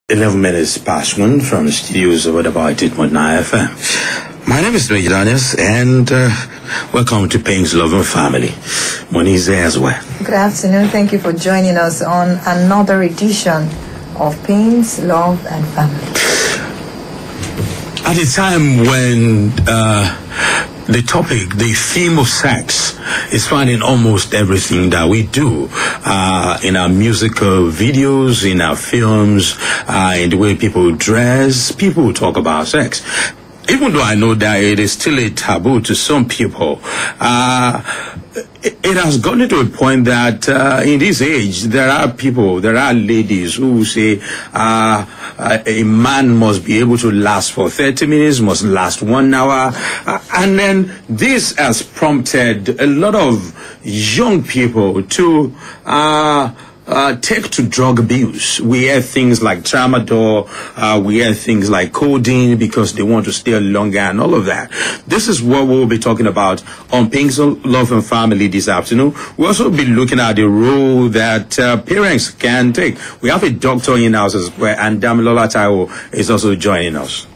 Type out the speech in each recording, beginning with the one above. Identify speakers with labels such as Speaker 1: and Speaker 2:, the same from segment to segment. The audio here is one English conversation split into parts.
Speaker 1: 11 minutes past 1 from the studios of Adaba 8.9 FM. My name is Ogidan, and welcome to Pain's Loving Family. Moni's there as well.
Speaker 2: Good afternoon. Thank you for joining us on another edition of Pain's Love and Family.
Speaker 1: At a time when the theme of sex is found in almost everything that we do, in our musical videos, in our films, in the way people dress, people talk about sex. Even though I know that it is still a taboo to some people, it has gotten to a point that in this age, there are ladies who say a man must be able to last for 30 minutes, must last 1 hour. And then this has prompted a lot of young people to take to drug abuse. We hear things like tramadol, we hear things like codeine because they want to stay longer and all of that. This is what we'll be talking about on Pain's Love and Family this afternoon. We'll also be looking at the role that parents can take. We have a doctor in house as well, and Damilola is also joining us.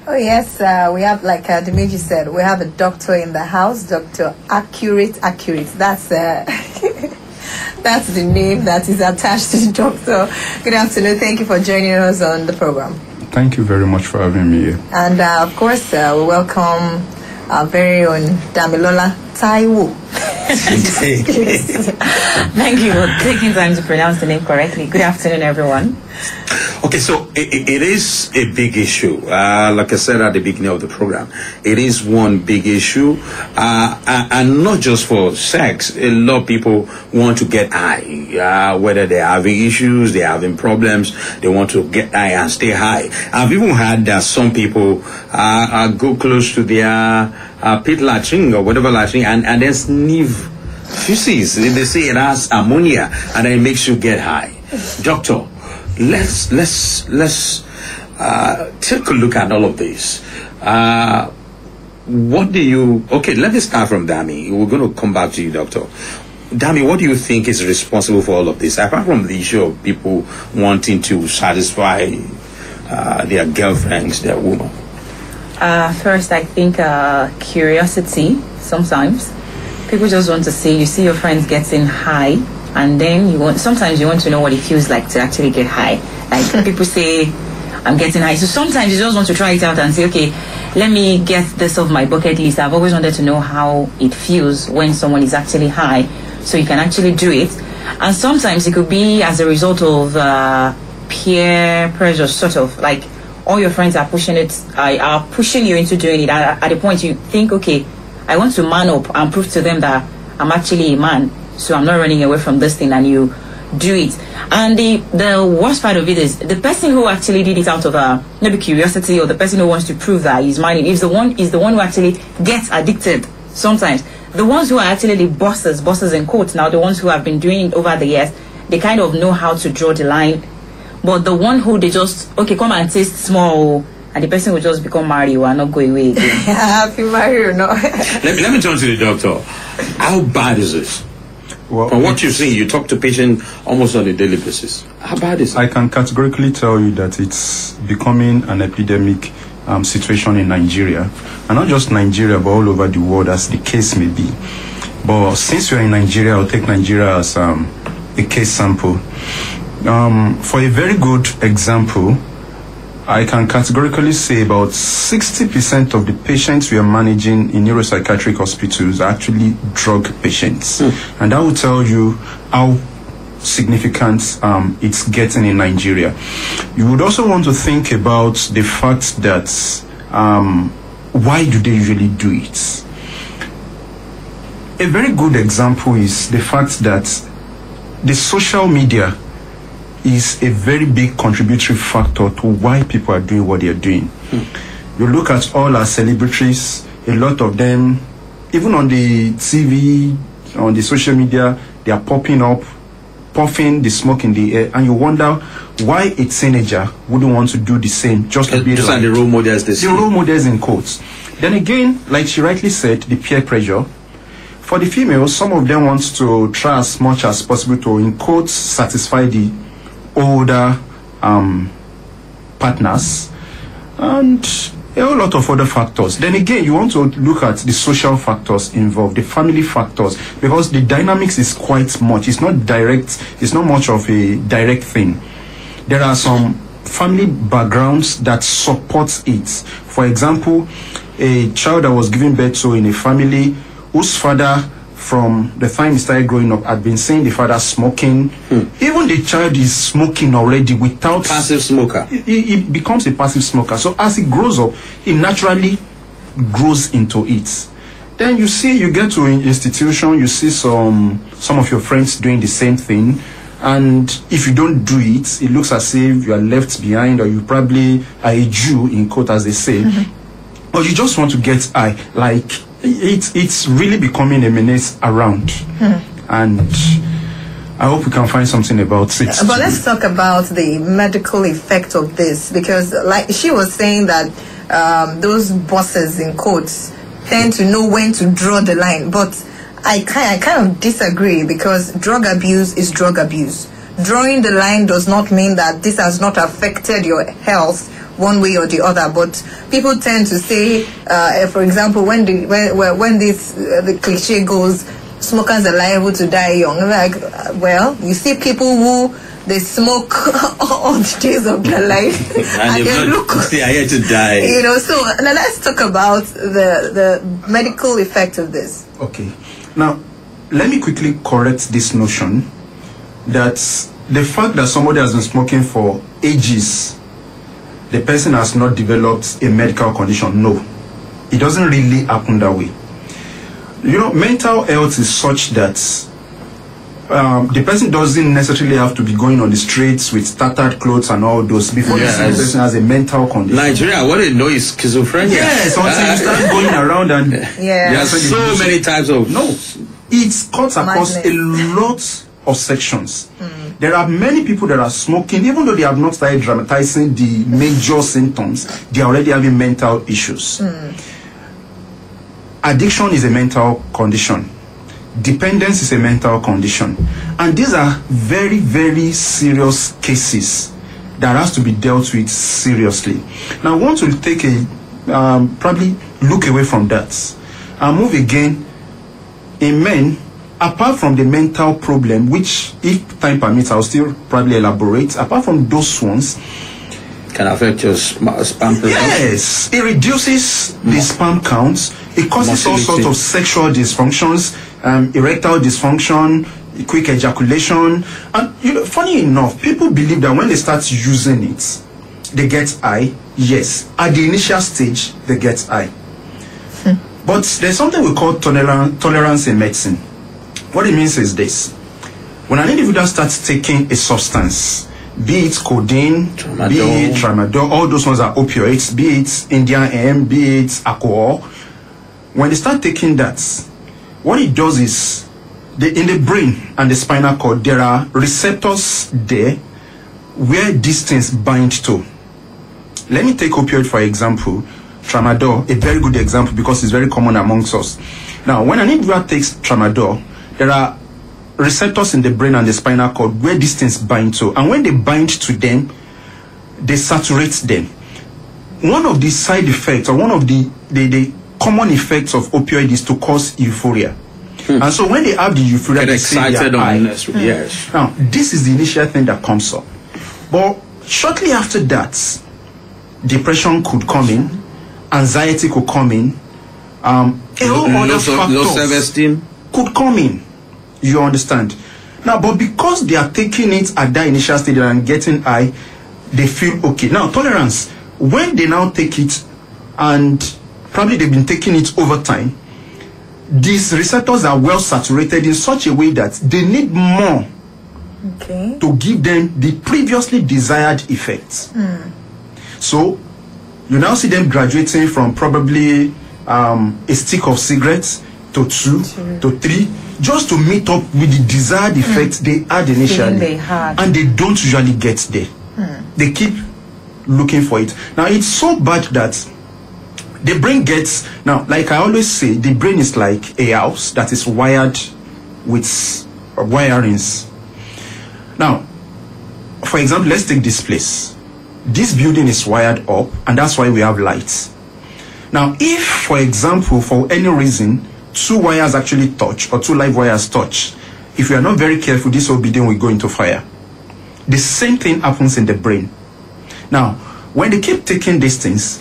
Speaker 2: Oh yes, we have, like Dimeji said, we have a doctor in the house, Dr. Accurate. That's that's the name that is attached to the doctor. Good afternoon. Thank you for joining us on the program.
Speaker 3: Thank you very much for having me here.
Speaker 2: And of course, we welcome our very own Damilola Taiwo.
Speaker 4: Thank you for taking time to pronounce the name correctly. Good afternoon, everyone.
Speaker 1: Okay, so it is a big issue. Like I said at the beginning of the program, it is one big issue, and not just for sex. A lot of people want to get high, whether they're having issues, they're having problems, they want to get high and stay high. I've even heard that some people go close to their pit latrine or whatever latrine and then sniff feces. They say it has ammonia and then it makes you get high. Doctor, let's take a look at all of this. What do you... Okay, let me start from Dami. We're going to come back to you, Doctor. Dami, what do you think is responsible for all of this, apart from the issue of people wanting to satisfy their girlfriends, their women?
Speaker 4: First, I think curiosity. Sometimes people just want to see. You see your friends getting high, and then sometimes you want to know what it feels like to actually get high. Like people say, I'm getting high. So sometimes you just want to try it out and say, okay, let me get this off my bucket list. I've always wanted to know how it feels when someone is actually high, so you can actually do it. And sometimes it could be as a result of peer pressure, sort of like all your friends are pushing you into doing it. At the point you think, okay, I want to man up and prove to them that I'm actually a man, so I'm not running away from this thing, and you do it. And the worst part of it is the person who actually did it out of maybe curiosity, or the person who wants to prove that he's minding, is the one who actually gets addicted. Sometimes the ones who are actually the bosses in quotes now, the ones who have been doing it over the years, they kind of know how to draw the line. But the one who they just, okay, come and taste small, and the person will just become Mario and not go away again.
Speaker 2: Happy Mario, no.
Speaker 1: let me turn to the doctor. How bad is this?
Speaker 3: Well,
Speaker 1: from what you see, you talk to patients almost on a daily basis. How bad is it?
Speaker 3: I can categorically tell you that it's becoming an epidemic situation in Nigeria. And not just Nigeria, but all over the world, as the case may be. But since we're in Nigeria, I'll take Nigeria as a case sample. For a very good example, I can categorically say about 60% of the patients we are managing in neuropsychiatric hospitals are actually drug patients. And that will tell you how significant it's getting in Nigeria. You would also want to think about the fact that why do they usually do it? A very good example is the fact that the social media is a very big contributory factor to why people are doing what they are doing. You look at all our celebrities, a lot of them, even on the TV, on the social media, they are popping up, puffing the smoke in the air, and you wonder why a teenager wouldn't want to do the same, just to be like
Speaker 1: the role models.
Speaker 3: The role models in quotes. Then again, like she rightly said, the peer pressure. For the females, some of them want to try as much as possible to, in quotes, satisfy the older partners, and a whole lot of other factors. Then again, you want to look at the social factors involved, the family factors, because the dynamics is quite much. It's not direct, it's not much of a direct thing. There are some family backgrounds that support it. For example, a child that was given birth to in a family whose father, from the time he started growing up, had been seeing the father smoking. Even the child is smoking already without...
Speaker 1: Passive smoker.
Speaker 3: He becomes a passive smoker. So as he grows up, he naturally grows into it. Then you see, you get to an institution, you see some of your friends doing the same thing. And if you don't do it, it looks as if you are left behind, or you probably are a Jew, in quote, as they say. Or you just want to get high. Like, it's really becoming a menace around. And I hope we can find something about it.
Speaker 2: But let's talk about the medical effect of this, because like she was saying that those bosses, in quotes, tend to know when to draw the line. But I kind of disagree, because drug abuse is drug abuse. Drawing the line does not mean that this has not affected your health one way or the other, but people tend to say, for example, when the cliche goes, smokers are liable to die young. Like, well, you see people who they smoke all the days of their life, and they look,
Speaker 1: they are here to die.
Speaker 2: You know. So now let's talk about the medical effect of this.
Speaker 3: Okay. Now, let me quickly correct this notion that the fact that somebody has been smoking for ages, the person has not developed a medical condition. No, it doesn't really happen that way. You know, mental health is such that the person doesn't necessarily have to be going on the streets with tattered clothes and all those before you see the person has a mental condition.
Speaker 1: Nigeria, what they know is schizophrenia.
Speaker 3: Yes, until you start going around and
Speaker 1: there are so many types of...
Speaker 3: No, it cuts across a lot of sections. There are many people that are smoking, even though they have not started dramatizing the major symptoms, they are already having mental issues. Addiction is a mental condition. Dependence is a mental condition. And these are very, very serious cases that has to be dealt with seriously. Now, I want to take a, probably look away from that and move again. In men, apart from the mental problem, which if time permits, I'll still probably elaborate, apart from those ones,
Speaker 1: can affect your sperm count.
Speaker 3: Yes, it reduces the sperm counts. It causes all sorts of sexual dysfunctions, erectile dysfunction, quick ejaculation. And you know, funny enough, people believe that when they start using it, they get high. Yes, at the initial stage, they get high. But there's something we call tolerance in medicine. What it means is this: when an individual starts taking a substance, be it codeine,
Speaker 1: tramadol,
Speaker 3: be it tramadol, all those ones are opioids, be it Indian M, be it alcohol, when they start taking that, what it does is, in the brain and the spinal cord, there are receptors there where these things bind to. Let me take opioid for example, tramadol, a very good example because it's very common amongst us. Now, when an individual takes tramadol, there are receptors in the brain and the spinal cord where these things bind to, and when they bind to them, they saturate them. One of the side effects, or one of the common effects of opioid is to cause euphoria. And so when they have the euphoria,
Speaker 1: get
Speaker 3: they
Speaker 1: excited on this. Yes.
Speaker 3: Now, this is the initial thing that comes up. But shortly after that, depression could come in, anxiety could come in, a whole other factors
Speaker 1: low self-esteem
Speaker 3: could come in. You understand? Now, but because they are taking it at that initial stage and getting high, they feel okay. Now, tolerance, when they now take it, and probably they've been taking it over time, these receptors are well saturated in such a way that they need more to give them the previously desired effects. So, you now see them graduating from probably a stick of cigarettes to 2 to 3, just to meet up with the desired effects they had initially. And they don't usually get there. They keep looking for it. Now, it's so bad that the brain gets, now, like I always say, the brain is like a house that is wired with wirings. Now, for example, let's take this place. this building is wired up, and that's why we have lights. Now, if, for example, for any reason, two wires actually touch, or two live wires touch, if you are not very careful, this whole building will go into fire. The same thing happens in the brain. Now, when they keep taking these things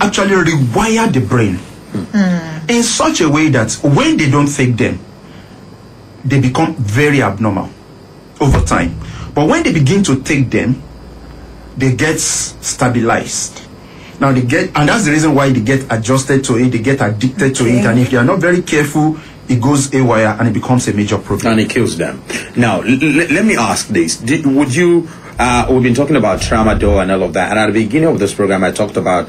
Speaker 3: actually rewire the brain in such a way that when they don't take them, they become very abnormal over time. But when they begin to take them, they get stabilized. Now and that's the reason why they get adjusted to it, they get addicted to it, and if they are not very careful, it goes haywire and it becomes a major problem.
Speaker 1: And it kills them. Now, let me ask this. Would you, we've been talking about tramadol and all of that, and at the beginning of this program, I talked about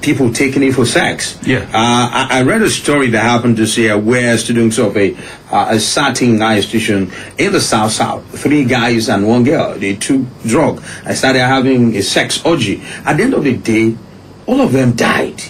Speaker 1: people taking it for sex.
Speaker 3: Yeah.
Speaker 1: I read a story that happened this year where students of a certain institution in the South, 3 guys and 1 girl, they took drug and started having a sex orgy. At the end of the day, all of them died.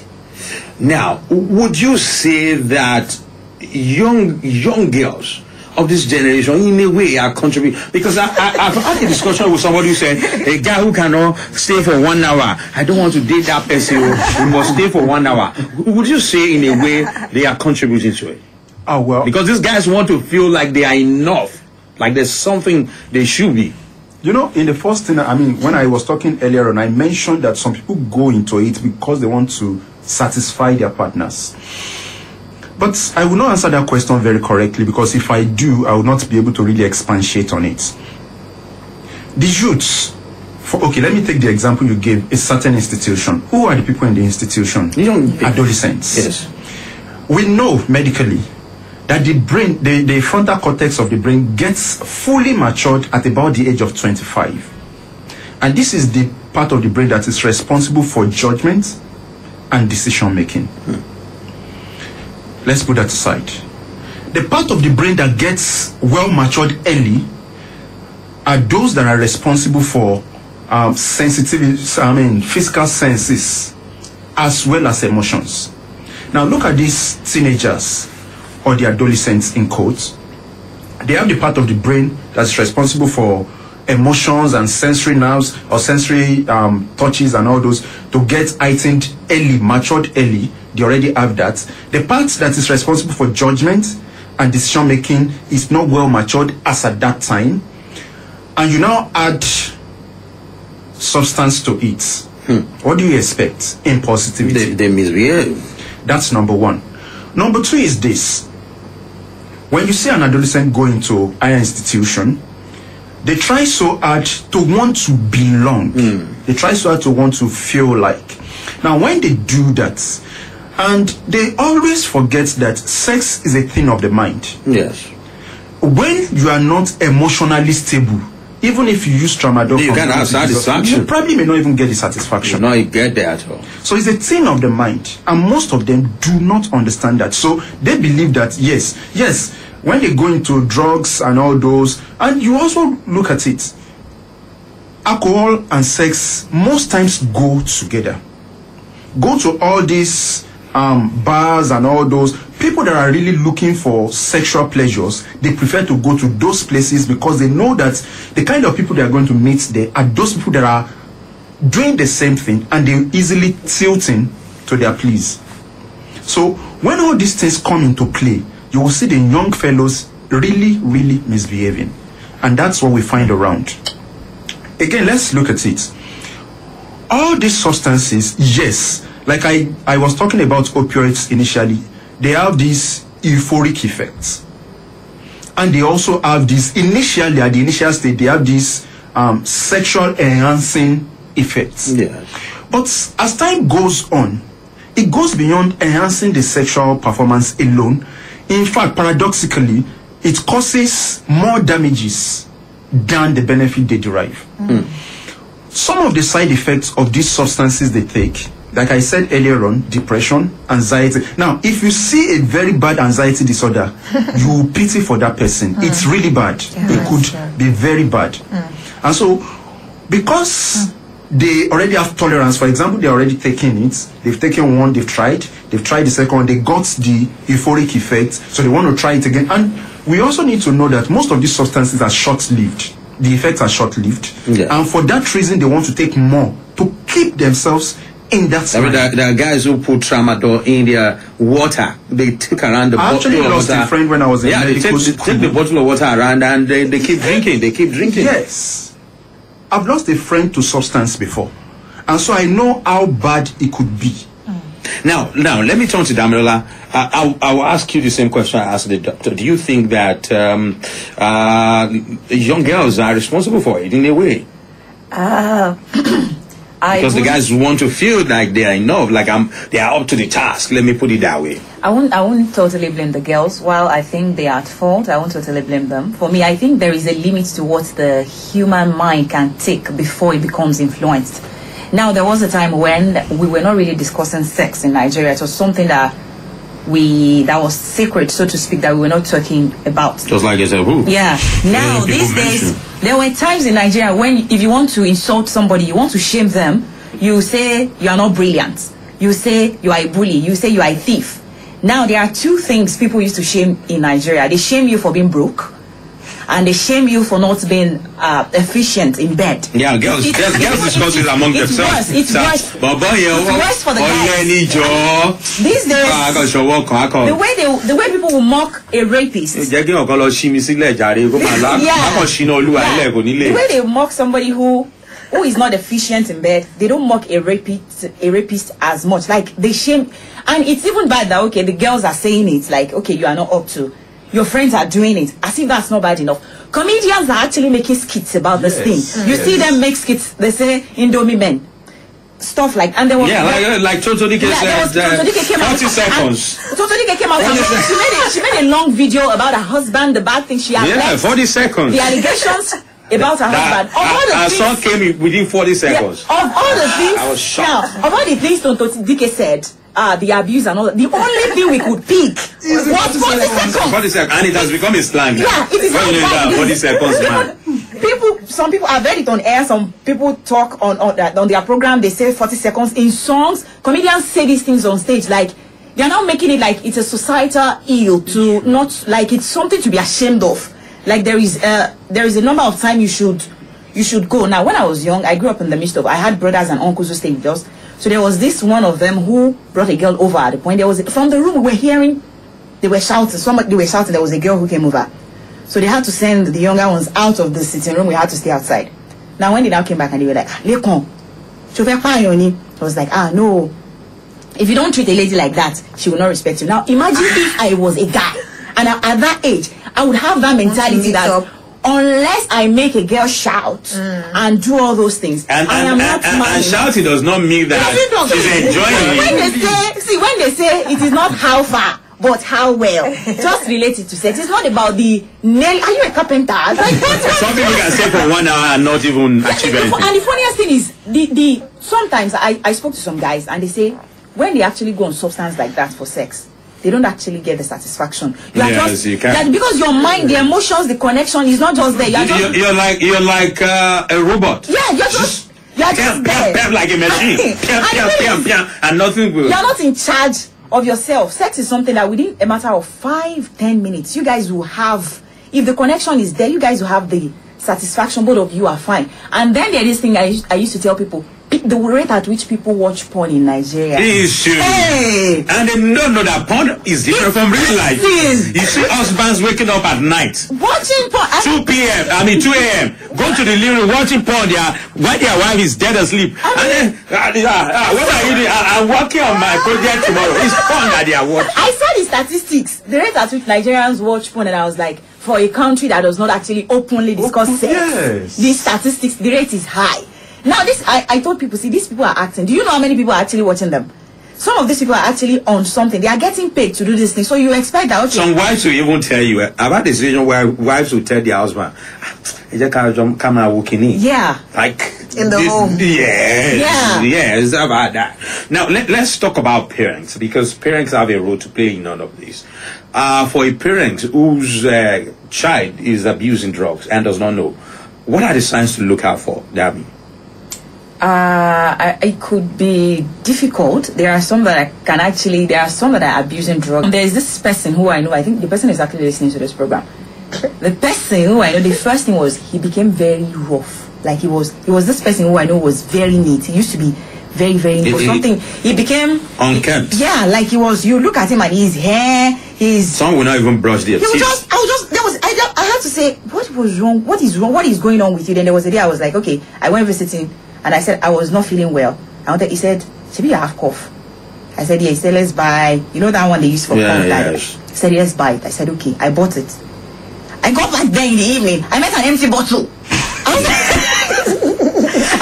Speaker 1: Now, would you say that young girls of this generation in a way are contributing? Because I've had a discussion with somebody who said a guy who cannot stay for 1 hour, I don't want to date that person, we must stay for 1 hour. Would you say in a way they are contributing to it?
Speaker 3: Oh, well,
Speaker 1: because these guys want to feel like they are enough, like there's something they should be.
Speaker 3: You know, in the first thing, when I was talking earlier on, I mentioned that some people go into it because they want to satisfy their partners. But I will not answer that question very correctly, because if I do, I will not be able to really expatiate on it. The youths, okay, let me take the example you gave, a certain institution. Who are the people in the institution? Adolescents.
Speaker 1: Yes.
Speaker 3: We know medically that the brain, the frontal cortex of the brain gets fully matured at about the age of 25. And this is the part of the brain that is responsible for judgment and decision making. Let's put that aside. The part of the brain that gets well matured early are those that are responsible for physical senses as well as emotions. Now look at these teenagers or the adolescents in quotes. They have the part of the brain that's responsible for emotions and sensory nerves or sensory touches and all those to get heightened early, matured early. They already have that. The part that is responsible for judgment and decision making is not well matured as at that time. And you now add substance to it. What do you expect? Impulsivity.
Speaker 1: They misbehave.
Speaker 3: That's number 1. Number 2 is this. When you see an adolescent go into higher institution, they try so hard to want to belong. They try so hard to want to feel like. Now, when they do that, and they always forget that sex is a thing of the mind.
Speaker 1: Yes.
Speaker 3: When you are not emotionally stable, even if you use tramadol,
Speaker 1: you can't have satisfaction.
Speaker 3: You probably may not even get the satisfaction.
Speaker 1: You not get there at all.
Speaker 3: So it's a thing of the mind, and most of them do not understand that. So they believe that yes, when they go into drugs and all those, and you also look at it, alcohol and sex most times go together. Go to all these bars and all those people that are really looking for sexual pleasures. They prefer to go to those places because they know that the kind of people they are going to meet there are those people that are doing the same thing, and they're easily tilting to their pleas. So when all these things come into play, you will see the young fellows really misbehaving, and that's what we find around. Again, let's look at it. All these substances, yes, like I was talking about opioids initially, they have these euphoric effects. And they also have this, initially, at the initial stage, they have these sexual enhancing effects.
Speaker 1: Yes.
Speaker 3: But as time goes on, it goes beyond enhancing the sexual performance alone. In fact, paradoxically, it causes more damages than the benefit they derive. Some of the side effects of these substances they take, like I said earlier on, depression, anxiety. Now, if you see a very bad anxiety disorder, you will pity for that person. It's really bad. It could be very bad. And so, because they already have tolerance, for example, they're already taking it, they've taken one, they've tried the second one, they got the euphoric effect, so they want to try it again. And we also need to know that most of these substances are short-lived. the effects are short-lived.
Speaker 1: Yeah.
Speaker 3: And for that reason, they want to take more to keep themselves in that
Speaker 1: I mean,
Speaker 3: slide.
Speaker 1: there are guys who put tramadol in their water. They take around the
Speaker 3: I
Speaker 1: bottle
Speaker 3: actually
Speaker 1: of
Speaker 3: lost
Speaker 1: water.
Speaker 3: a friend when I was in
Speaker 1: Yeah, they
Speaker 3: medical
Speaker 1: take
Speaker 3: school.
Speaker 1: the bottle of water around and they keep drinking. They keep drinking.
Speaker 3: Yes. I've lost a friend to substance before. And so I know how bad it could be.
Speaker 1: Now, let me turn to Damilola. I will ask you the same question I asked the doctor. Do you think that young girls are responsible for it in a way? Because the guys want to feel like they are enough, like they are up to the task. Let me put it that way.
Speaker 4: I won't totally blame the girls. While I think they are at fault, I won't totally blame them. For me, I think there is a limit to what the human mind can take before it becomes influenced. Now, there was a time when we were not really discussing sex in Nigeria. It was something that was sacred, so to speak, that we were not talking about.
Speaker 1: Just like you said, who?
Speaker 4: Yeah. Now, these days, there were times in Nigeria when if you want to insult somebody, you want to shame them, you say you are not brilliant. You say you are a bully. You say you are a thief. Now, there are two things people used to shame in Nigeria. They shame you for being broke, and they shame you for not being efficient in bed.
Speaker 1: Yeah, girls discuss it among themselves.
Speaker 4: It's worse for the guys. These days, the way people will mock a rapist. The way they mock somebody who is not efficient in bed, they don't mock a rapist as much. Like they shame, and it's even bad that the girls are saying it. Like you are not up to. Your friends are doing it as if that's not bad enough. Comedians are actually making skits about this thing. You see them make skits. They say Indomie men, stuff like. And there was
Speaker 1: like Totodike said, 40 seconds.
Speaker 4: Totodike came out. She made a long video about her husband, the bad things she had.
Speaker 1: Yeah, 40 seconds.
Speaker 4: The allegations about her husband.
Speaker 1: Her son came within 40 seconds.
Speaker 4: Of all the things,
Speaker 1: I was shocked.
Speaker 4: Now, of all the things Totodike said. The abuse and all that. The only thing we could pick was 40 seconds.
Speaker 1: 40 seconds. And it has become a slang.
Speaker 4: Yeah, it is.
Speaker 1: 40 seconds, man.
Speaker 4: Some people have heard it on air. Some people talk on their program. They say 40 seconds. In songs, comedians say these things on stage. Like, they're now making it like it's a societal ill to not, like it's something to be ashamed of. Like there is a number of time you should go. Now, when I was young, I grew up in the midst of, I had brothers and uncles who stayed with us. So there was this one of them who brought a girl over at the point. There was from the room we were hearing, they were shouting. They were shouting. There was a girl who came over. So they had to send the younger ones out of the sitting room. We had to stay outside. Now when they now came back and they were like, Lekon, I was like, no. If you don't treat a lady like that, she will not respect you. Now imagine if I was a guy and at that age, I would have that mentality that unless I make a girl shout and do all those things,
Speaker 1: and shouting does not mean that she's enjoying it.
Speaker 4: When they say it is not how far, but how well, just relate it to sex. It's not about the nail. Are you a carpenter?
Speaker 1: Some people can say for 1 hour and not even achieve anything.
Speaker 4: And the funniest thing is, sometimes I spoke to some guys and they say when they actually go on substance like that for sex, they don't actually get the satisfaction. You can't. Because your mind, the emotions, the connection is not just there.
Speaker 1: You're like a robot.
Speaker 4: Yeah, you're just there.
Speaker 1: Like a machine. And nothing will.
Speaker 4: You're not in charge of yourself. Sex is something that within a matter of 5-10 minutes, you guys will have. If the connection is there, you guys will have the satisfaction. Both of you are fine. And then there is this thing I used to tell people. The rate at which people watch porn in Nigeria
Speaker 1: is true.
Speaker 4: Hey.
Speaker 1: And they don't know that porn is different from real life. You see husbands waking up at night
Speaker 4: watching porn 2
Speaker 1: a.m. Go to the living room watching porn while their wife is dead asleep. And then what are you doing? I'm working on my project tomorrow. It's porn that they are watching.
Speaker 4: I saw the statistics, the rate at which Nigerians watch porn, and I was like, for a country that does not actually openly discuss sex, these statistics, the rate is high. Now I told people, see, these people are acting. Do you know how many people are actually watching them? Some of these people are actually on something. They are getting paid to do this thing. So you expect that, okay.
Speaker 1: Some wives will even tell you about the situation where wives will tell their husband, come and walk in.
Speaker 4: Yeah.
Speaker 1: Like
Speaker 2: in the home.
Speaker 1: Yes, about that. Now let's talk about parents, because parents have a role to play in all of this. For a parent whose child is abusing drugs and does not know, what are the signs to look out for, Dabi?
Speaker 4: It could be difficult. There are some that are abusing drugs. There is this person who I know, I think the person is actually listening to this program. The person who I know, the first thing was he became very rough. Like he was this person who I know was very neat. He used to be very, very neat. He became
Speaker 1: unkempt.
Speaker 4: Yeah, like he was. You look at him and his hair,
Speaker 1: some will not even brush their teeth.
Speaker 4: I had to say, what was wrong? What is wrong? What is going on with you? Then there was a day I was like, okay, I went visiting and I said I was not feeling well. He said, "Should you have cough?" I said, yeah. He said, let's buy. You know that one they use for cough. Yes. He said, let's buy it. I said, okay. I bought it. I got back there in the evening. I met an empty bottle.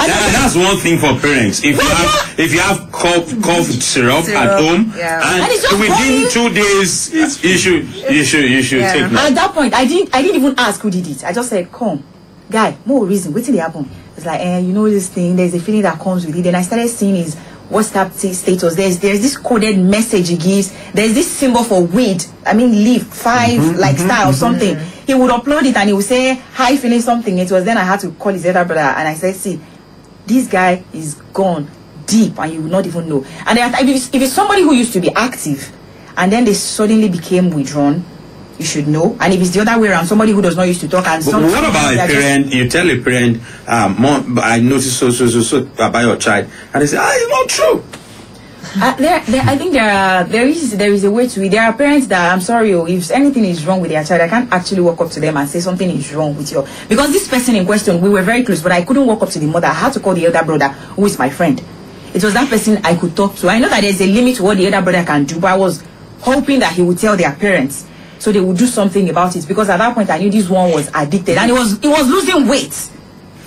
Speaker 1: That's one thing for parents. If you have cough syrup at home, and within 2 days, you should take that.
Speaker 4: At that point, I didn't even ask who did it. I just said, come, guy, more reason. Wait till it happen. It's like, you know this thing. There's a feeling that comes with it. Then I started seeing his WhatsApp status. There's this coded message he gives. There's this symbol for weed. I mean, leaf 5 like star or something. He would upload it and he would say, "Hi, feeling something." It was then I had to call his elder brother and I said, "See, this guy is gone deep and you will not even know." And if it's somebody who used to be active and then they suddenly became withdrawn, you should know. And if it's the other way around, somebody who does not used to talk and
Speaker 1: but what about a parent? You tell a parent, "Mom, I noticed so about your child," and they say, "It's not true."
Speaker 4: I think there is a way to it. There are parents that, I'm sorry, if anything is wrong with their child, I can't actually walk up to them and say something is wrong with you. Because this person in question, we were very close, but I couldn't walk up to the mother. I had to call the elder brother, who is my friend. It was that person I could talk to. I know that there's a limit to what the elder brother can do, but I was hoping that he would tell their parents so they would do something about it. Because at that point, I knew this one was addicted and it was losing weight.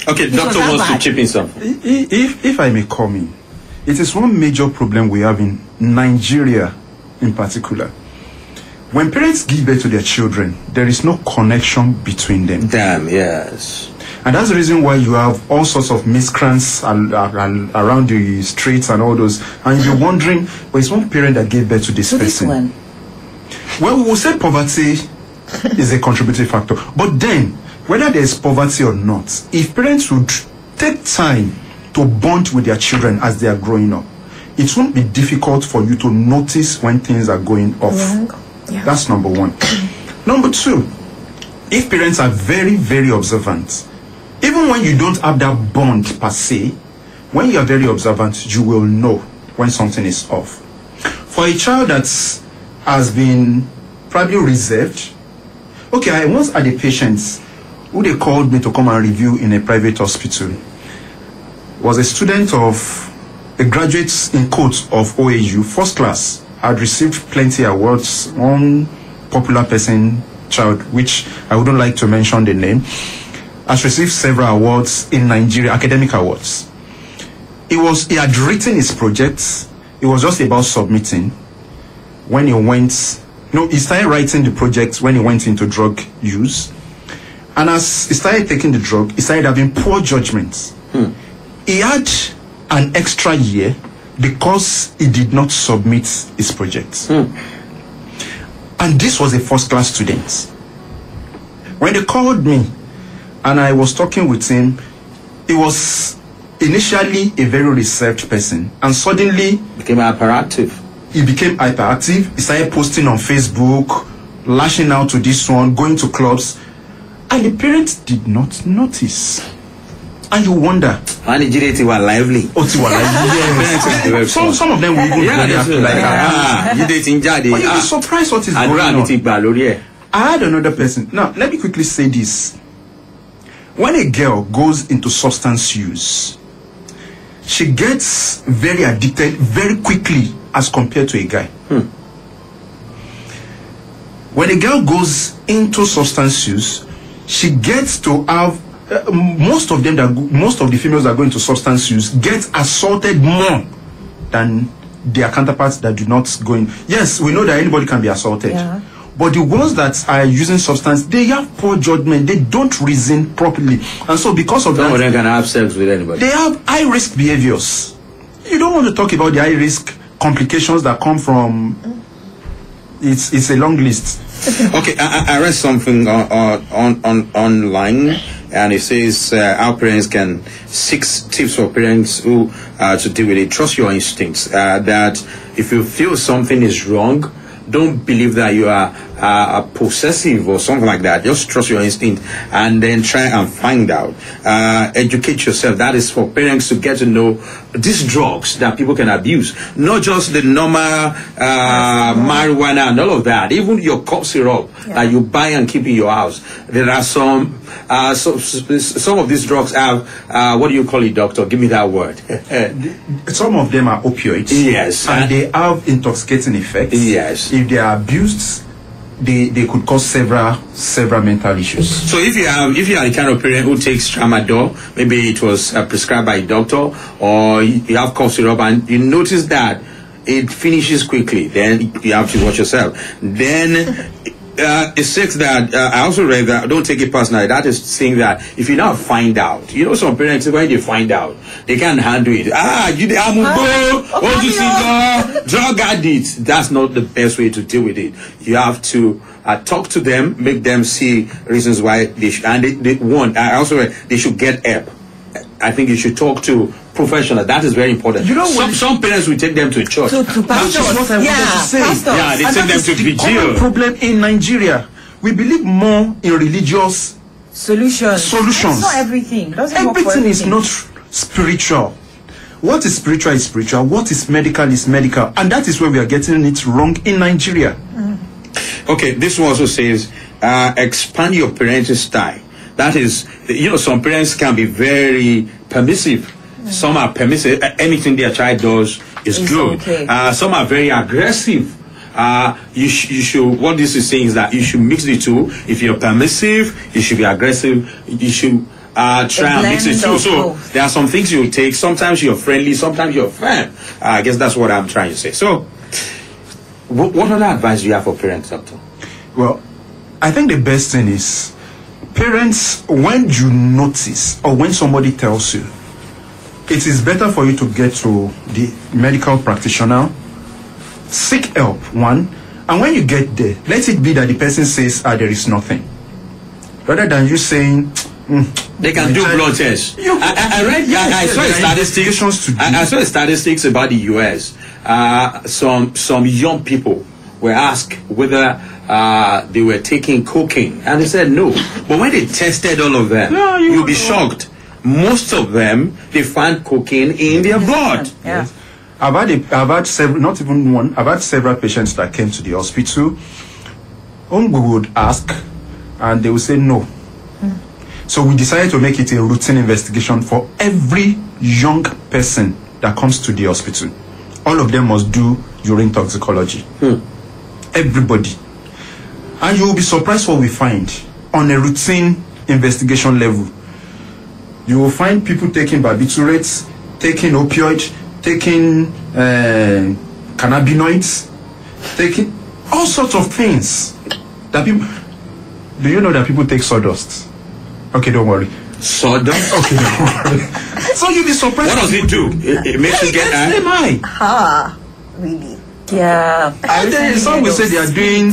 Speaker 1: Okay, doctor wants to chip in something.
Speaker 3: If I may come in, it is one major problem we have in Nigeria in particular. When parents give birth to their children, there is no connection between them.
Speaker 1: Damn, yes.
Speaker 3: And that's the reason why you have all sorts of miscreants around the streets and all those. And you're wondering, well, it's one parent that gave birth to this person.
Speaker 4: This one.
Speaker 3: Well, we will say poverty is a contributing factor. But then, whether there's poverty or not, if parents would take time to bond with their children as they are growing up, it won't be difficult for you to notice when things are going off.
Speaker 2: Yeah.
Speaker 3: That's number one. Number two, if parents are very, very observant, even when you don't have that bond per se, when you are very observant, you will know when something is off. For a child that has been probably reserved, okay, I once had a patient who they called me to come and review in a private hospital. Was a student of a graduate in quotes of OAU, first class, had received plenty awards. One popular person, child, which I wouldn't like to mention the name, has received several awards in Nigeria, academic awards. He had written his project. It was just about submitting. When he went, he started writing the project when he went into drug use. And as he started taking the drug, he started having poor judgment. He had an extra year because he did not submit his project. And this was a first-class student. When they called me and I was talking with him, he was initially a very reserved person and suddenly
Speaker 1: became hyperactive.
Speaker 3: He became hyperactive. He started posting on Facebook, lashing out to this one, going to clubs, and the parents did not notice. And you wonder.
Speaker 1: And the GDT were lively.
Speaker 3: Oh, they were lively. Yes. Some of them will even react like
Speaker 1: you'd
Speaker 3: be surprised what is going on. I had another person. Now, let me quickly say this. When a girl goes into substance use, she gets very addicted very quickly as compared to a guy. When a girl goes into substance use, she gets to have most of the females that go into substance use get assaulted more than their counterparts that do not go in. Yes, we know that anybody can be assaulted. Yeah. But the ones that are using substance, they have poor judgment. They don't reason properly. And so because of that,
Speaker 1: some of them can have sex with anybody.
Speaker 3: They have high-risk behaviors. You don't want to talk about the high-risk complications that come from... It's a long list.
Speaker 1: Okay, I read something on online, and it says our parents can 6 tips for parents who to deal with it. Trust your instincts. That if you feel something is wrong, don't believe that you are possessive or something like that, just trust your instinct and then try and find out. Educate yourself. That is for parents to get to know these drugs that people can abuse, not just the normal marijuana and all of that. Even your cough syrup that you buy and keep in your house. There are some of these drugs have what do you call it, doctor? Give me that word.
Speaker 3: Some of them are opioids.
Speaker 1: Yes,
Speaker 3: and they have intoxicating effects.
Speaker 1: Yes,
Speaker 3: if they are abused, they could cause several mental issues.
Speaker 1: So if you are the kind of parent who takes tramadol, maybe it was prescribed by a doctor, or you have cough syrup and you notice that it finishes quickly, then you have to watch yourself. Then it says that I also read that, don't take it personally, that is saying that if you now find out, some parents, when they find out, they can't handle it. Drug addict. That's not the best way to deal with it. You have to talk to them, make them see reasons why they should, and they want. I also read they should get help. I think you should talk to professionals. That is very important. Some parents will take them to church.
Speaker 2: To pastors.
Speaker 1: They take them to vigil.
Speaker 3: The common problem in Nigeria, we believe more in religious
Speaker 4: solutions.
Speaker 3: It's
Speaker 4: not everything.
Speaker 3: Everything is not spiritual. What is spiritual is spiritual. What is medical is medical. And that is where we are getting it wrong in Nigeria.
Speaker 1: Okay, this one also says, expand your parenting style. That is, some parents can be very permissive. Some are permissive. Anything their child does is good.
Speaker 4: Okay.
Speaker 1: Some are very aggressive. You should, what this is saying is that you should mix the two. If you're permissive, you should be aggressive. You should try and mix it too. So there are some things you take. Sometimes you're friendly, sometimes you're firm. I guess that's what I'm trying to say. So, what other advice do you have for parents, doctor?
Speaker 3: Well, I think the best thing is, parents, when you notice or when somebody tells you, it is better for you to get to the medical practitioner, seek help, one, and when you get there, let it be that the person says, there is nothing. Rather than you saying,
Speaker 1: they can do blood tests. I saw statistics about the US. Some young people were asked whether they were taking cocaine, and they said no. But when they tested all of them, you'll be shocked. Most of them, they found cocaine in their blood.
Speaker 4: Yeah.
Speaker 3: Yes. I've had several, not even one, I've had several patients that came to the hospital whom we would ask, and they would say no. So we decided to make it a routine investigation for every young person that comes to the hospital. All of them must do urine toxicology. Everybody. And you will be surprised what we find on a routine investigation level. You will find people taking barbiturates, taking opioids, taking cannabinoids, taking all sorts of things. That people. Do you know that people take sawdust? Okay, don't worry.
Speaker 1: Sawdust?
Speaker 3: Okay, don't worry. So you'll be surprised.
Speaker 1: What does it do? It makes you get high.
Speaker 2: Really?
Speaker 4: Yeah.
Speaker 3: Some will say they are doing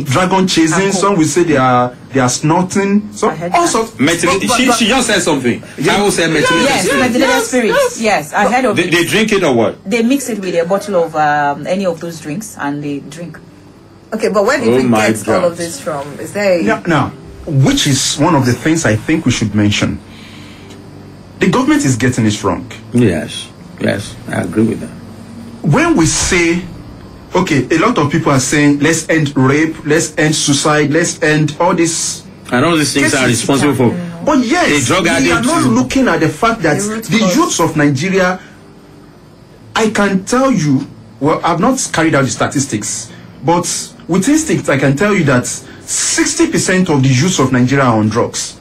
Speaker 3: dragon chasing. Some will say they are snorting. So all sorts.
Speaker 1: She just said something. I will say
Speaker 4: methylated spirits. Yes, I heard of it.
Speaker 1: They drink it or what?
Speaker 4: They mix it with a bottle of any of those drinks and they drink.
Speaker 2: Okay, but where did we get all of this from? Is there
Speaker 3: now, which is one of the things I think we should mention. The government is getting it wrong.
Speaker 1: Yes, I agree with that.
Speaker 3: When we say, okay, a lot of people are saying, let's end rape, let's end suicide, let's end all this.
Speaker 1: And all these things are responsible for.
Speaker 3: But yes, we are not looking at the fact that the youths of Nigeria, I can tell you, well, I've not carried out the statistics, but with instinct, I can tell you that 60% of the youths of Nigeria are on drugs.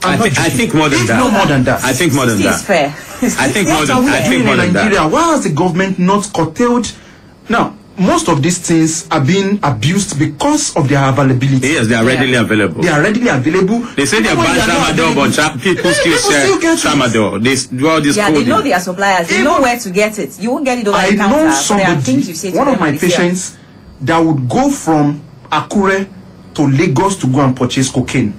Speaker 1: I think more than that.
Speaker 3: No more than that.
Speaker 1: I think more than that.
Speaker 4: It's fair.
Speaker 1: I think more than that.
Speaker 3: Why has the government not curtailed? Now, most of these things are being abused because of their availability.
Speaker 1: Yes, they are readily available.
Speaker 3: They are readily available.
Speaker 1: They say they are buying tramadol, but people still sell tramadol. They do all this.
Speaker 4: Yeah, they know their suppliers. They know where to get it. You won't get it over the counter.
Speaker 3: I know somebody, one of my patients, that would go from Akure to Lagos to go and purchase cocaine.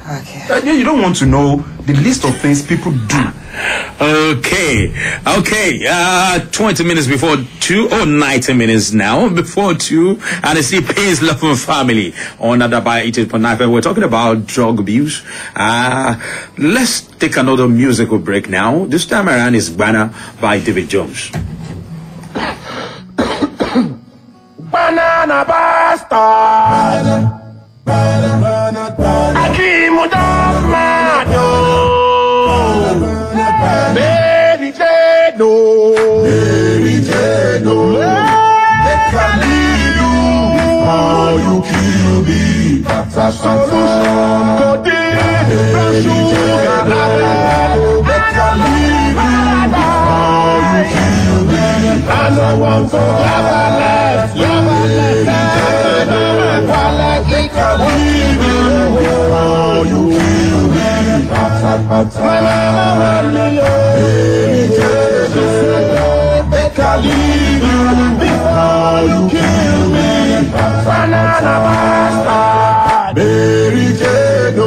Speaker 2: Okay.
Speaker 3: You don't want to know the list of things people do.
Speaker 1: Okay. 20 minutes before 2, 90 minutes now before 2, and it's the Pains, Love and Family on Adaba 88.9. We're talking about drug abuse. Let's take another musical break now. This time around is Banner by David Jones.
Speaker 5: Banana bastard. I dream of Mary Jane, no. They can leave you before you kill me. Solution, codeine, brown sugar, they can leave you before you kill me. I don't want to have a life. They can leave you before you kill me. They can leave you before you kill me. Banana bastard. Mary Jane,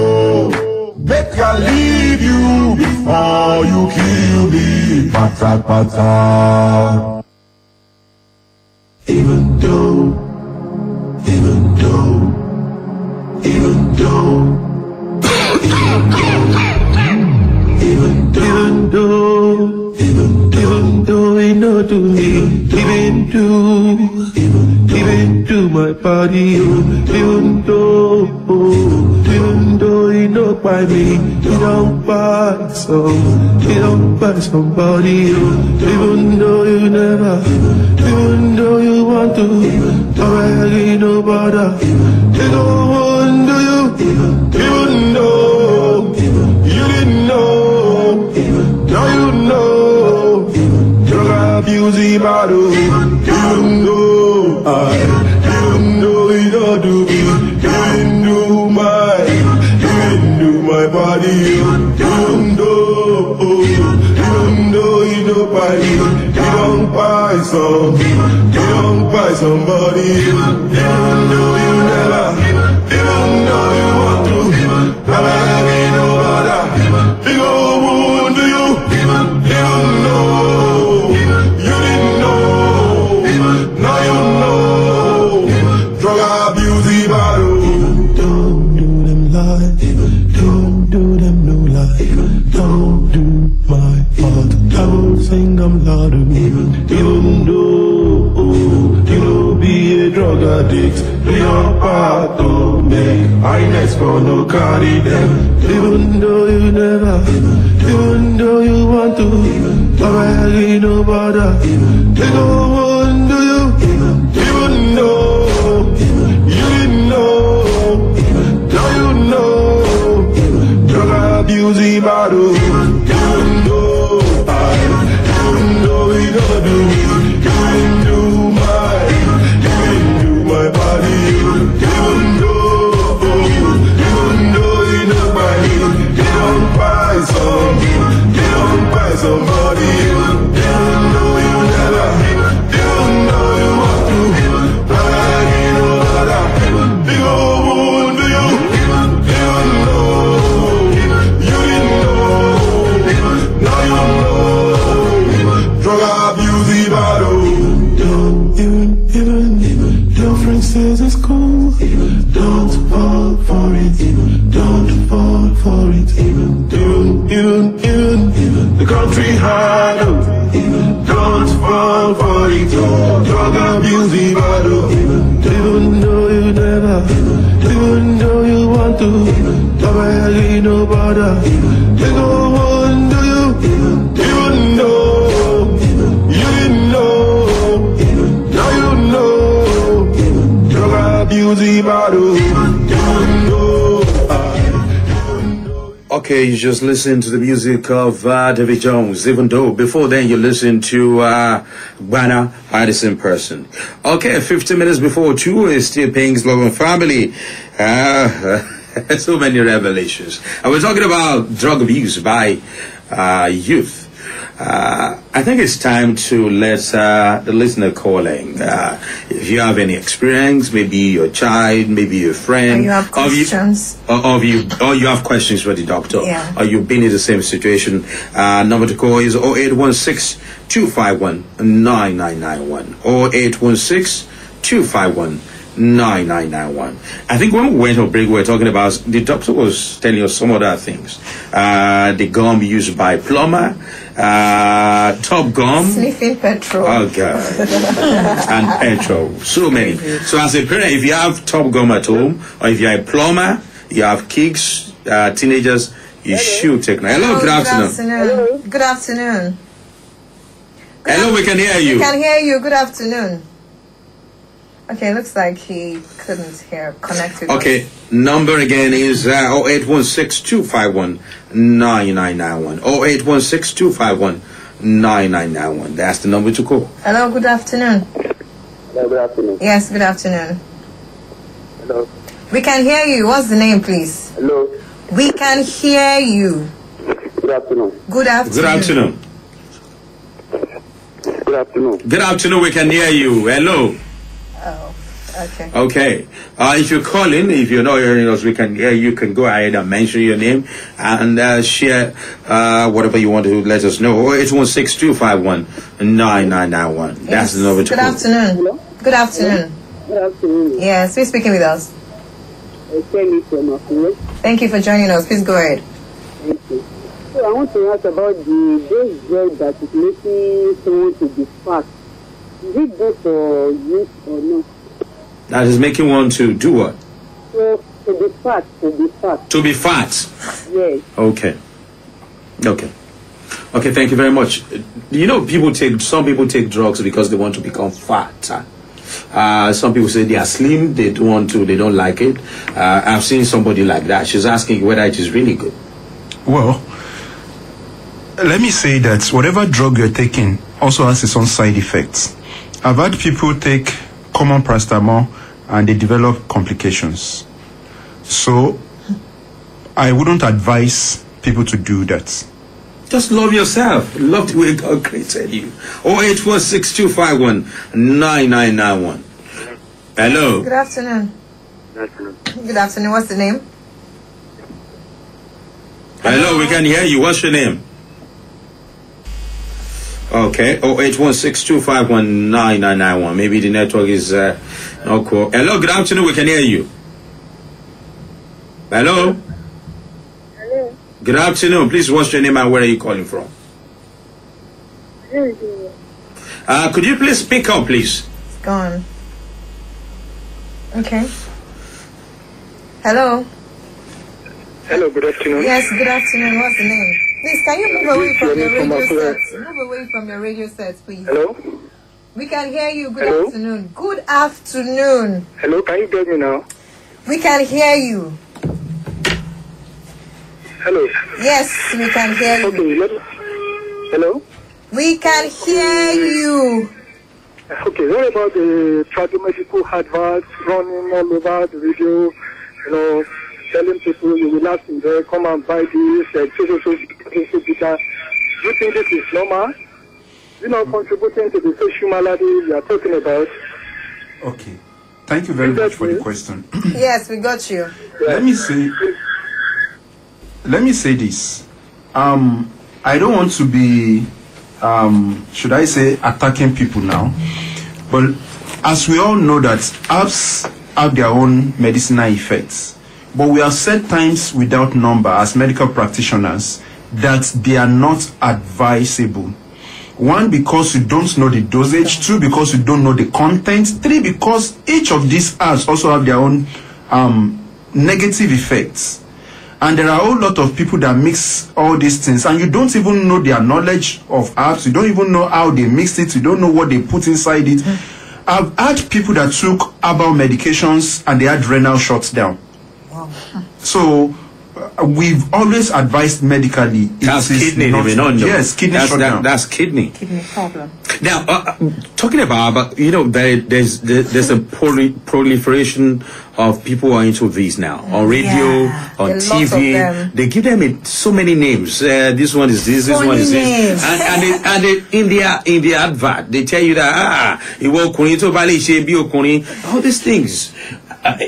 Speaker 5: they can leave you before you kill me. Pata. Even though he know to me, even to my body, even though he know by me, he don't buy somebody, even though you never, even though you want to, already know bother, they don't want to you, even though you didn't know, now you know. Abuse the battle, even though he don't do me, even do my body, even though he don't buy me, he don't buy somebody, even though you never, even though you want to, I ain't no other, he go wound to you, even though. I'm loud, even though you know be a drug addict, your part to make I next for no carry them. Even though you never, even though you want to, already know bother. They go on to you, even though you didn't know, now you know. Drug abuse the battle, even though. You gonna do me, you do my body, even though you know by me, you don't buy somebody, even though you never, even though you want to, I ain't no other, they go wound to you, even though you didn't know, now you know. Drug abuse the battle. Even your friend says it's cool. Don't fall for it. Don't fall for it. Even the country hard. Don't fall for it. Drug abuse the battle. Even though you never, even though you want to, already know bother. They go on to you, even though.
Speaker 1: Okay, you just listened to the music of David Jones. Even though before then you listened to Banner by the same person. Okay, 15 minutes before 2 is still Pains, Love and Family. So many revelations. And we're talking about drug abuse by youth. I think it's time to let the listener calling. If you have any experience, maybe your child, maybe your friend,
Speaker 2: Or you have questions.
Speaker 1: or you have questions for the doctor,
Speaker 2: Yeah.
Speaker 1: or you've been in the same situation. Number to call is 0816-251-9991. 0816-251-9991. I think when we went on break, we were talking about, the doctor was telling us some other things. The gum used by plumber, top gum.
Speaker 2: Sniffing petrol.
Speaker 1: Oh God. And petrol. So many. So as a parent, if you have top gum at home, or if you're a plumber, you have kids, teenagers, you should take. Hello, good afternoon.
Speaker 2: Good afternoon.
Speaker 1: Hello, we can hear
Speaker 2: We
Speaker 1: you.
Speaker 2: can hear you. Good afternoon. Okay, looks like he couldn't connect with
Speaker 1: Okay,
Speaker 2: us.
Speaker 1: number again is 0816-251-9991. 0816-251-9991. That's the number to call.
Speaker 2: Hello, good afternoon.
Speaker 6: Hello, good afternoon.
Speaker 2: Yes, good afternoon.
Speaker 6: Hello.
Speaker 2: We can hear you. What's the name, please?
Speaker 6: Hello.
Speaker 2: We can hear you.
Speaker 6: Good afternoon.
Speaker 2: Good afternoon.
Speaker 1: Good afternoon.
Speaker 6: Good afternoon.
Speaker 1: Good afternoon, we can hear you. Hello.
Speaker 2: Oh, okay.
Speaker 1: Okay. If you're calling, if you're not hearing us, we can hear you. Can go ahead and mention your name and share whatever you want to let us know. 0816-251-9991. That's the number to
Speaker 2: Good
Speaker 1: call.
Speaker 2: afternoon.
Speaker 6: Hello?
Speaker 2: Good afternoon.
Speaker 6: Good afternoon.
Speaker 2: Yes, who's speaking with us?
Speaker 6: Kelly from Akure.
Speaker 2: Thank you for joining us. Please go ahead.
Speaker 6: Thank you. So I want to ask about those drugs that is making someone to be fat. Is it good for youth or not?
Speaker 1: That is making one to do what?
Speaker 6: So to be fat.
Speaker 1: To be fat.
Speaker 6: Yes.
Speaker 1: Okay. Okay. Okay, thank you very much. You know, some people take drugs because they want to become fat. Some people say they are slim, they don't like it. I've seen somebody like that. She's asking whether it is really good.
Speaker 3: Well, let me say that whatever drug you're taking also has its own side effects. I've had people take common paracetamol and they develop complications. So I wouldn't advise people to do that.
Speaker 1: Just love yourself. Love the way God created you. 0846-251-9991. Hello.
Speaker 2: Good afternoon.
Speaker 6: Good afternoon.
Speaker 2: Good afternoon. What's the name?
Speaker 1: Hello, we can hear you. What's your name? Okay, 0816-251-9991. Maybe the network is not cool. Hello, good afternoon. We can hear you. Hello.
Speaker 6: Hello.
Speaker 1: Good afternoon. Please, what's your name and where are you calling from? Could you please speak up, please?
Speaker 2: It's gone. Okay. Hello.
Speaker 6: Hello, good afternoon.
Speaker 2: Yes, good afternoon. What's the name? Please, can you move away from your radio set? Move away from your radio set, please.
Speaker 6: Hello.
Speaker 2: We can hear you. Good
Speaker 6: Hello?
Speaker 2: afternoon. Good afternoon.
Speaker 6: Hello, can you get me now?
Speaker 2: We can hear you.
Speaker 6: Hello.
Speaker 2: Yes, we can hear you.
Speaker 6: Hello.
Speaker 2: We can hear you.
Speaker 6: Okay, what about the tradomedical adverts running all over the radio, telling people you will have to come and buy this, do you think this is normal? Contributing to the social malady we are talking about?
Speaker 3: Okay. Thank you very much for the question.
Speaker 2: Yes, we got you.
Speaker 3: Let me say this. I don't want to be, should I say, attacking people now. But as we all know that herbs have their own medicinal effects. But we have said times without number as medical practitioners that they are not advisable. One, because you don't know the dosage. Two, because you don't know the content. Three, because each of these herbs also have their own negative effects. And there are a whole lot of people that mix all these things, and you don't even know their knowledge of herbs. You don't even know how they mix it. You don't know what they put inside it. I've had people that took herbal medications and they had renal shutdown.
Speaker 2: Wow.
Speaker 3: So we've always advised medically.
Speaker 1: That's
Speaker 3: it is
Speaker 1: kidney,
Speaker 3: not-
Speaker 1: they may not know.
Speaker 3: Yes, kidney shutdown.
Speaker 1: That's kidney.
Speaker 4: Kidney problem.
Speaker 1: Now, talking about there's a proliferation of people who are into these now on radio,
Speaker 2: Yeah,
Speaker 1: on
Speaker 2: there are lots of
Speaker 1: TV.
Speaker 2: them.
Speaker 1: They give them so many names. This one is this. This
Speaker 2: Funny
Speaker 1: one is
Speaker 2: names.
Speaker 1: this. And in their advert, they tell you that all these things.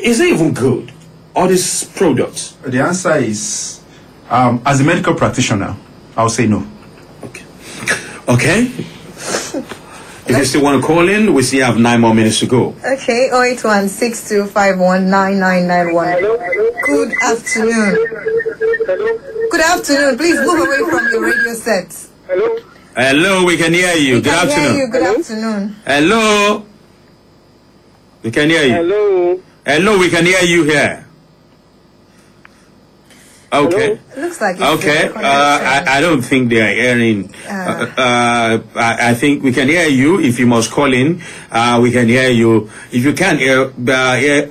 Speaker 1: Is it even good? All these products.
Speaker 3: The answer is, as a medical practitioner, I'll say no.
Speaker 1: Okay. If you still want to call in, we still have 9 more minutes to go.
Speaker 2: Okay, 08162519991. Good afternoon. Good afternoon. Please move away from your radio set.
Speaker 6: Hello?
Speaker 1: Hello, we can hear you.
Speaker 2: We
Speaker 1: Good
Speaker 2: can hear
Speaker 1: afternoon.
Speaker 2: you. Good afternoon.
Speaker 1: Hello. We can hear you.
Speaker 6: Hello?
Speaker 1: Hello, we can hear you here. Okay.
Speaker 2: It looks like it's
Speaker 1: Okay. I don't think they are hearing. I think we can hear you. If you must call in, we can hear you. If you can't hear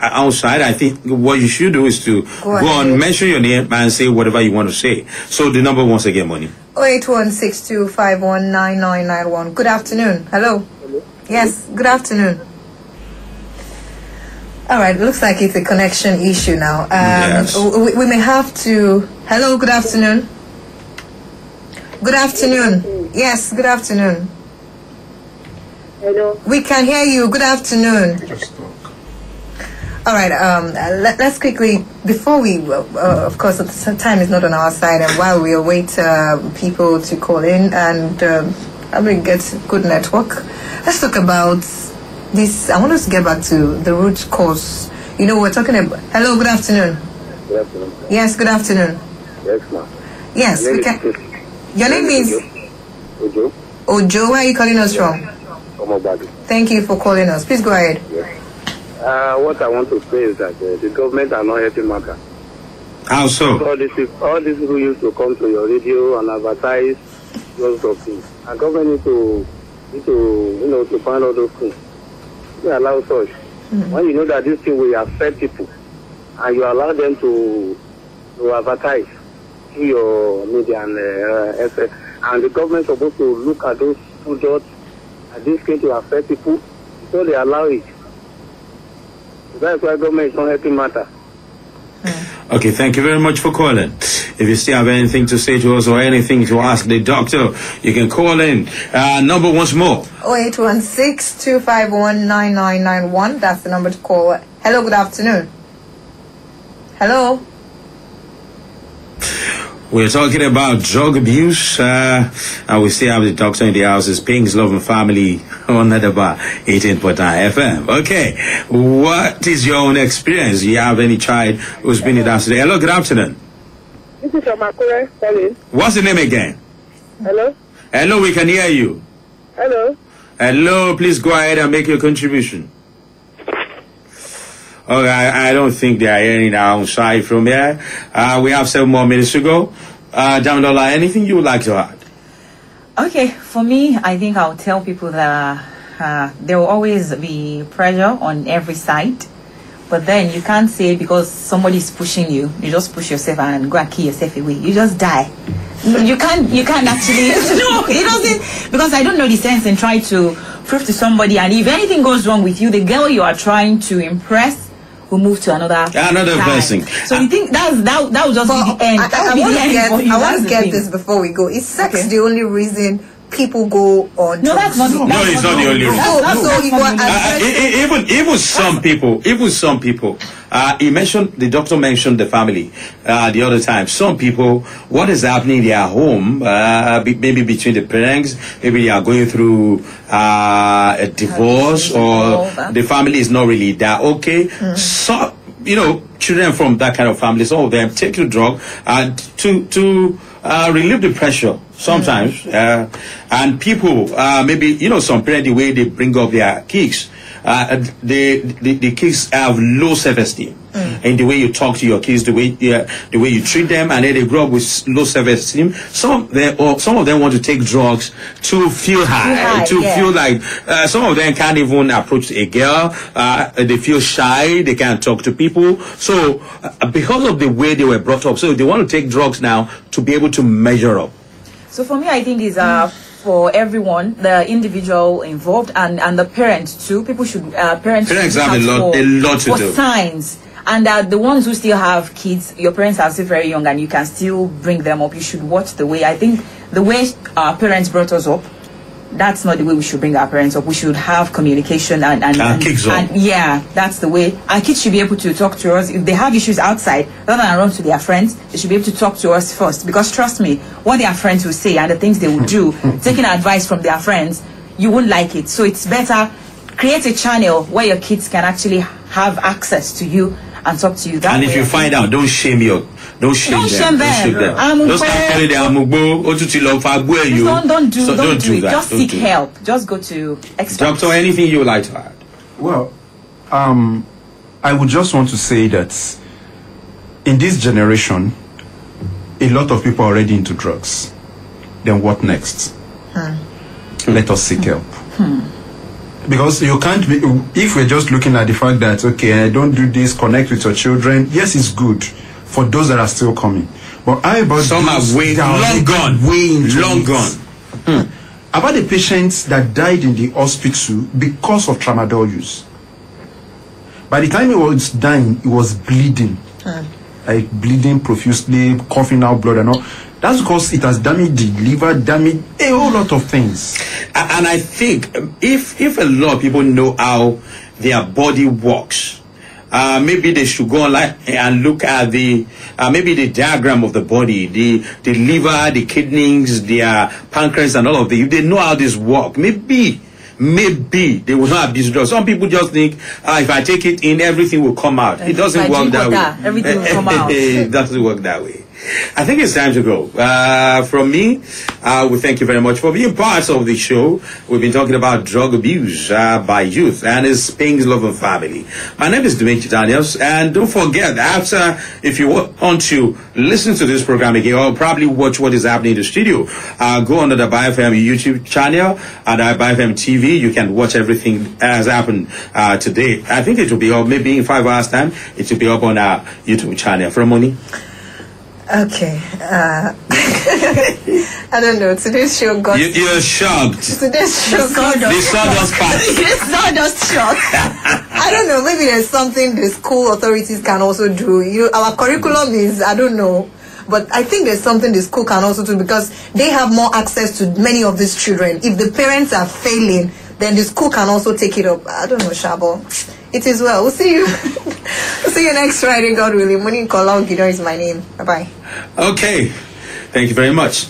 Speaker 1: outside, I think what you should do is to go on, mention your name and say whatever you want to say. So the number once again, Moni.
Speaker 2: 08162519991. Good afternoon. Hello. Yes, good afternoon. All right, looks like it's a connection issue now.
Speaker 1: Yes.
Speaker 2: We may have to... Hello, good afternoon. Good afternoon. Yes, good afternoon.
Speaker 6: Hello?
Speaker 2: We can hear you. Good afternoon. All right, let's quickly, before we, of course, the time is not on our side, and while we await people to call in and I mean, get good network, let's talk about this. I want us to get back to the root cause. You know, we're talking about... Hello, good afternoon.
Speaker 6: Good afternoon.
Speaker 2: Yes, good afternoon.
Speaker 6: Yes, ma'am.
Speaker 2: Yes, we can... Your name is...
Speaker 6: Ojo?
Speaker 2: Ojo, where are you calling us from?
Speaker 6: Omobadi.
Speaker 2: Thank you for calling us. Please go ahead.
Speaker 6: What I want to say is that the government are not helping matter.
Speaker 1: How so?
Speaker 6: All these people used to come to your radio and advertise lots of things. And government need to find all those things. They allow such. When you know that this thing will affect people, and you allow them to advertise through your media and and the government is supposed to look at those products and this going to affect people, so they allow it. That's why government is not helping matter.
Speaker 1: Okay, thank you very much for calling. If you still have anything to say to us or anything to ask the doctor, you can call in. Number once more.
Speaker 2: 0816-251-9991. That's the number to call. Hello, good afternoon. Hello.
Speaker 1: We're talking about drug abuse, and we still have the doctor in the house. It's Pink's Love and Family on Adaba 18.9 FM. Okay, what is your own experience? Do you have any child who's been in that today? Hello, good afternoon.
Speaker 6: This is Omakure calling.
Speaker 1: What's the name again?
Speaker 6: Hello?
Speaker 1: Hello, we can hear you.
Speaker 6: Hello?
Speaker 1: Hello, please go ahead and make your contribution. Okay, I don't think they are hearing our own side from here. We have 7 more minutes to go. Damilola, anything you would like to add?
Speaker 4: Okay, for me, I think I'll tell people that there will always be pressure on every side. But then you can't say because somebody's pushing you, you just push yourself and go and kill yourself away. You just die. You can't actually... No, it doesn't... Because I don't know the sense in trying to prove to somebody. And if anything goes wrong with you, the girl you are trying to impress will move to another
Speaker 1: person.
Speaker 4: So you think that will just be the end?
Speaker 2: I want to get this before we go. Is sex the only reason people go on?
Speaker 4: No, that's not.
Speaker 1: No, it's not the only reason. Even some people. The doctor mentioned the family the other time. Some people, what is happening in their home, maybe between the parents, maybe they are going through a divorce, or the family is not really that okay. So, children from that kind of family, some of them take the drug to relieve the pressure sometimes. And people, maybe, some parents, the way they bring up their kids, the kids have low self-esteem. And the way you talk to your kids, the way you treat them, and then they grow up with low self-esteem. Some of them want to take drugs to feel high, feel like some of them can't even approach a girl. They feel shy. They can't talk to people. So because of the way they were brought up, so they want to take drugs now to be able to measure up.
Speaker 4: So for me, I think is for everyone, the individual involved and the parents too. People should parents
Speaker 1: have a lot to do.
Speaker 4: Signs. And the ones who still have kids, your parents are still very young and you can still bring them up. You should watch the way. I think the way our parents brought us up, that's not the way we should bring our parents up. We should have communication and yeah, that's the way. Our kids should be able to talk to us. If they have issues outside, rather than run to their friends, they should be able to talk to us first. Because trust me, what their friends will say and the things they will do, taking advice from their friends, you won't like it. So it's better, create a channel where your kids can actually have access to you and talk to you.
Speaker 1: And if you find out, don't shame them. Don't shame them. Don't start telling them
Speaker 4: don't do it. Just seek help. Just go to experts.
Speaker 1: Doctor, anything you would like to add?
Speaker 3: Well, I would just want to say that in this generation, a lot of people are already into drugs. Then what next? Let us seek help. Because you can't be, if we're just looking at the fact that, okay, don't do this, connect with your children, yes, it's good for those that are still coming. But how about
Speaker 1: some are long gone.
Speaker 3: About the patients that died in the hospital because of tramadol use. By the time he was dying, he was bleeding. Like bleeding profusely, coughing out blood and all. That's because it has damaged the liver, damaged a whole lot of things.
Speaker 1: And I think if a lot of people know how their body works, maybe they should go online and look at the maybe the diagram of the body, the liver, the kidneys, their pancreas, and all of them. If they know how this works, maybe they will not abuse drugs. Some people just think if I take it in, everything will come out. It doesn't work that way.
Speaker 4: Everything will come out.
Speaker 1: It doesn't work that way. I think it's time to go. From me, we thank you very much for being part of the show. We've been talking about drug abuse by youth and its pains, love, and family. My name is Dimeji Daniels, and don't forget, after, if you want to listen to this program again, or probably watch what is happening in the studio, go on the Adaba FM YouTube channel and Adaba FM TV. You can watch everything that has happened today. I think it will be up, maybe in 5 hours' time, it will be up on our YouTube channel. From Moni?
Speaker 2: Okay. I don't know. Today's show got...
Speaker 1: You're shocked.
Speaker 2: Today's show got...
Speaker 1: The sawdust part.
Speaker 2: It's not just shocked. I don't know. Maybe there's something the school authorities can also do. Our curriculum is, I don't know. But I think there's something the school can also do because they have more access to many of these children. If the parents are failing, then the school can also take it up. I don't know, Shabo. It is well. We'll see you. We'll see you next Friday, God willing. Moninkanola, Ogidan is my name. Bye-bye.
Speaker 1: Okay. Thank you very much.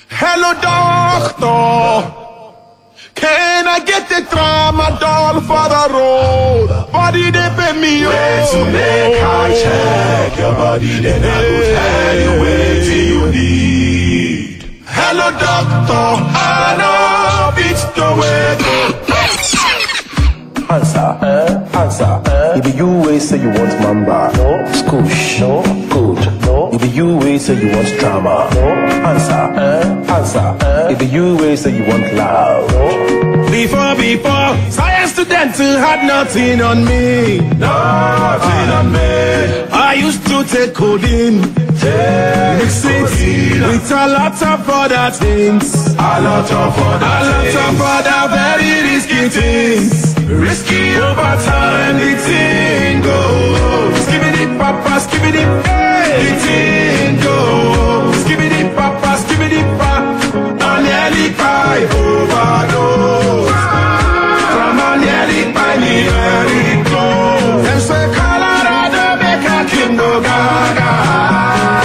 Speaker 5: Hello, doctor. Can I get the tramadol for the road? Body they pay me. Where to make I check your body, then I will tell you where you need. Hello, doctor. I know it's the way.
Speaker 7: Answer. If you way say you want mamba, no. Scoosh, no. Good, no. If you way say you want drama, no. Answer. If you way say you want loud, no.
Speaker 5: Before, science students had nothing on me. Nothing on me. I used to take codeine, mix it with a lot of other things. A lot of other very risky things. Risky over time, the thing goes. Skibbity papa, skibbity hey. The thing goes. Skibbity papa, skibbity papa. I nearly cry overdose. From a nearly by me very close. Them say Colorado make a king go gaga.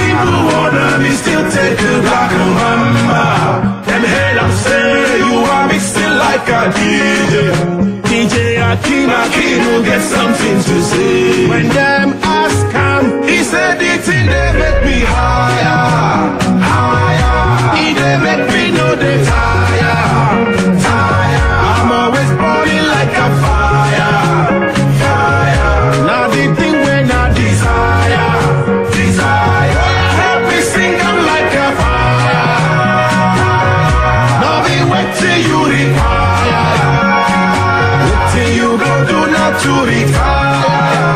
Speaker 5: People wanna me still take the black mama. Them hell I'm say you are mixing like a DJ. Akino get something to say. When them ask him, he said the thing they make me higher. He they make me know they tire. I'm till you retire. What till you go do not to retire.